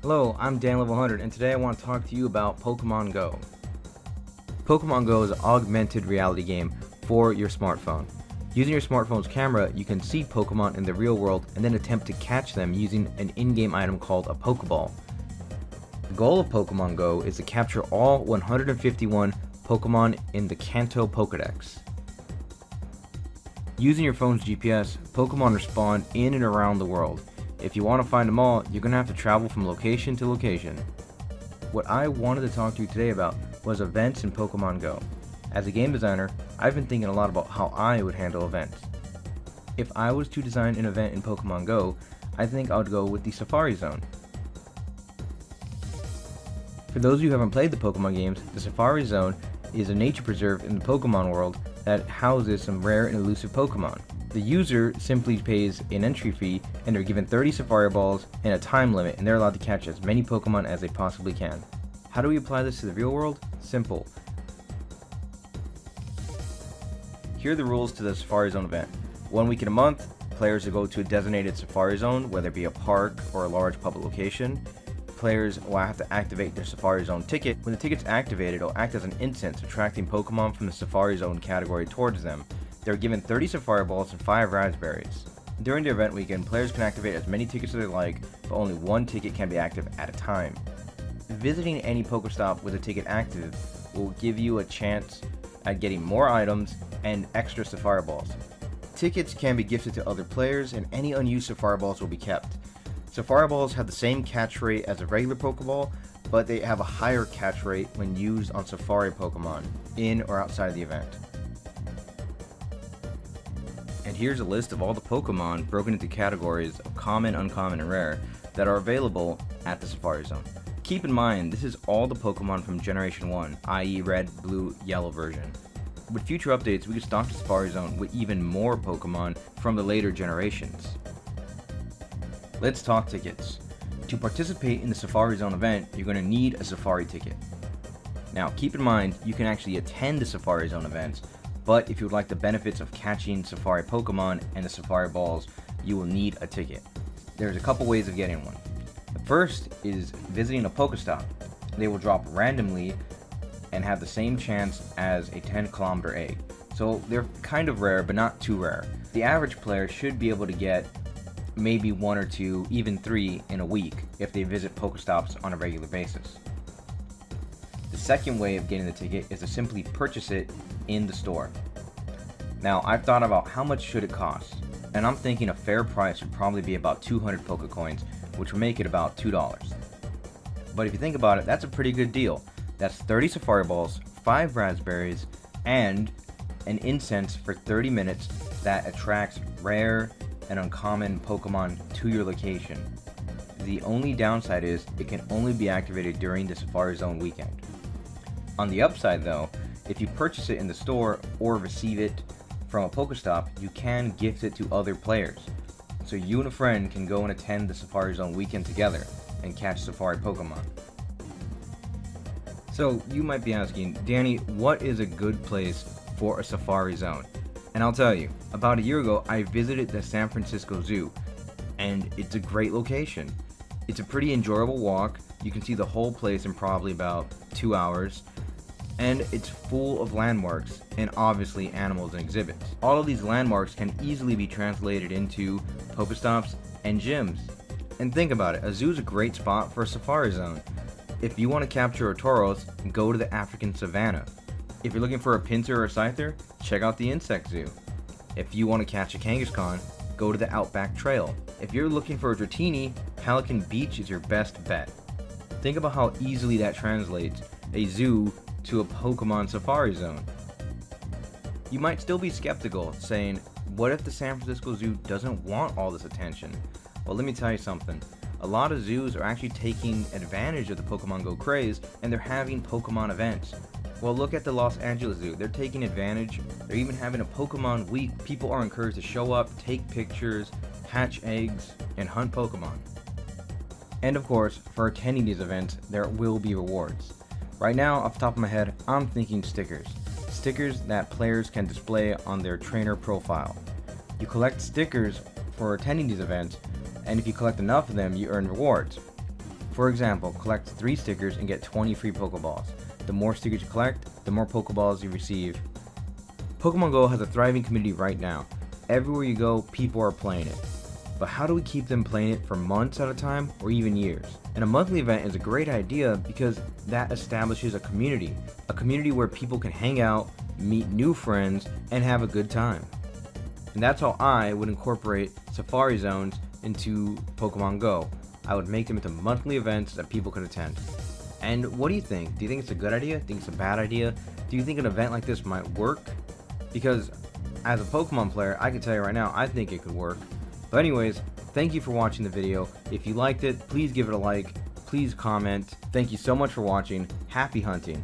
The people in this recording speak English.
Hello, I'm Dan Level100, and today I want to talk to you about Pokemon Go. Pokemon Go is an augmented reality game for your smartphone. Using your smartphone's camera, you can see Pokemon in the real world and then attempt to catch them using an in-game item called a Pokeball. The goal of Pokemon Go is to capture all 151 Pokemon in the Kanto Pokedex. Using your phone's GPS, Pokemon respawn in and around the world. If you want to find them all, you're going to have to travel from location to location. What I wanted to talk to you today about was events in Pokemon Go. As a game designer, I've been thinking a lot about how I would handle events. If I was to design an event in Pokemon Go, I think I would go with the Safari Zone. For those of you who haven't played the Pokemon games, the Safari Zone is a nature preserve in the Pokemon world that houses some rare and elusive Pokemon. The user simply pays an entry fee and they're given 30 Sapphire balls and a time limit, and they're allowed to catch as many Pokemon as they possibly can. How do we apply this to the real world? Simple. Here are the rules to the Safari Zone event. 1 week in a month, players will go to a designated Safari Zone, whether it be a park or a large public location. Players will have to activate their Safari Zone ticket. When the ticket's activated, it'll act as an incense, attracting Pokemon from the Safari Zone category towards them. They're given 30 Sapphire balls and 5 raspberries. During the event weekend, players can activate as many tickets as they like, but only one ticket can be active at a time. Visiting any Pokestop with a ticket active will give you a chance at getting more items and extra Sapphire balls. Tickets can be gifted to other players, and any unused Sapphire balls will be kept. Sapphire balls have the same catch rate as a regular Pokeball, but they have a higher catch rate when used on Safari Pokemon, in or outside of the event. And here's a list of all the Pokemon broken into categories of common, uncommon, and rare that are available at the Safari Zone. Keep in mind, this is all the Pokemon from Generation 1, i.e. Red, Blue, Yellow version. With future updates, we can stock the Safari Zone with even more Pokemon from the later generations. Let's talk tickets. To participate in the Safari Zone event, you're going to need a Safari ticket. Now, keep in mind, you can actually attend the Safari Zone events, but if you would like the benefits of catching Safari Pokemon and the Safari Balls, you will need a ticket. There's a couple ways of getting one. The first is visiting a Pokestop. They will drop randomly and have the same chance as a 10-kilometer egg. So they're kind of rare, but not too rare. The average player should be able to get maybe 1 or 2, even 3 in a week if they visit Pokestops on a regular basis. The second way of getting the ticket is to simply purchase it in the store. Now, I've thought about how much should it cost, and I'm thinking a fair price would probably be about 200 Pokecoins, which would make it about $2. But if you think about it, that's a pretty good deal. That's 30 Safari Balls, 5 raspberries, and an incense for 30 minutes that attracts rare and uncommon Pokemon to your location. The only downside is it can only be activated during the Safari Zone weekend. On the upside though, if you purchase it in the store or receive it from a Pokestop, you can gift it to other players. So you and a friend can go and attend the Safari Zone weekend together and catch Safari Pokemon. So you might be asking, Danny, what is a good place for a Safari Zone? And I'll tell you, about a year ago I visited the San Francisco Zoo, and it's a great location. It's a pretty enjoyable walk. You can see the whole place in probably about 2 hours, and it's full of landmarks and obviously animals and exhibits. All of these landmarks can easily be translated into Pokestops and gyms. And think about it, a zoo is a great spot for a Safari Zone. If you want to capture a Tauros, go to the African Savannah. If you're looking for a Pinsir or a Scyther, check out the Insect Zoo. If you want to catch a Kangaskhan, go to the Outback Trail. If you're looking for a Dratini, Pelican Beach is your best bet. Think about how easily that translates a zoo to a Pokemon Safari Zone. You might still be skeptical, saying, what if the San Francisco Zoo doesn't want all this attention? Well, let me tell you something. A lot of zoos are actually taking advantage of the Pokemon Go craze, and they're having Pokemon events. Well, look at the Los Angeles Zoo. They're taking advantage. They're even having a Pokemon week. People are encouraged to show up, take pictures, hatch eggs, and hunt Pokemon. And of course, for attending these events, there will be rewards. Right now, off the top of my head, I'm thinking stickers. Stickers that players can display on their trainer profile. You collect stickers for attending these events, and if you collect enough of them, you earn rewards. For example, collect 3 stickers and get 20 free Pokeballs. The more stickers you collect, the more Pokeballs you receive. Pokemon Go has a thriving community right now. Everywhere you go, people are playing it. But how do we keep them playing it for months at a time or even years? And a monthly event is a great idea because that establishes a community where people can hang out, meet new friends, and have a good time. And that's how I would incorporate Safari Zones into Pokemon Go. I would make them into monthly events that people could attend. And what do you think? Do you think it's a good idea? Do you think it's a bad idea? Do you think an event like this might work? Because as a Pokemon player, I can tell you right now, I think it could work. But anyways, thank you for watching the video. If you liked it, please give it a like. Please comment. Thank you so much for watching. Happy hunting.